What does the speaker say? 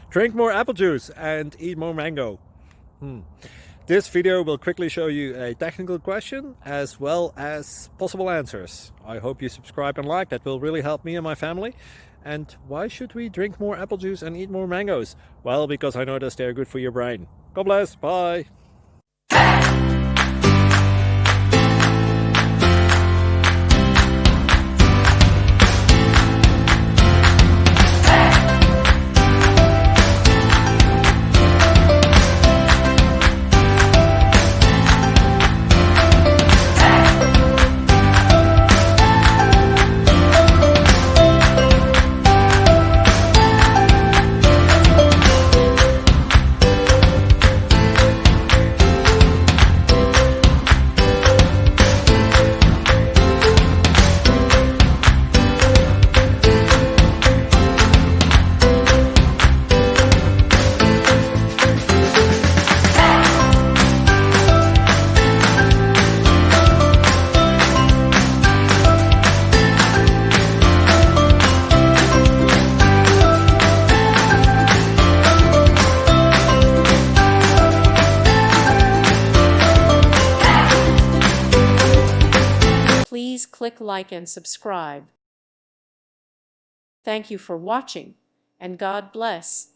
Drink more apple juice and eat more mango. This video will quickly show you a technical question as well as possible answers. I hope you subscribe and like, that will really help me and my family. And why should we drink more apple juice and eat more mangoes? Well, because I noticed they're good for your brain. God bless, bye! Please click like and subscribe. Thank you for watching, and God bless.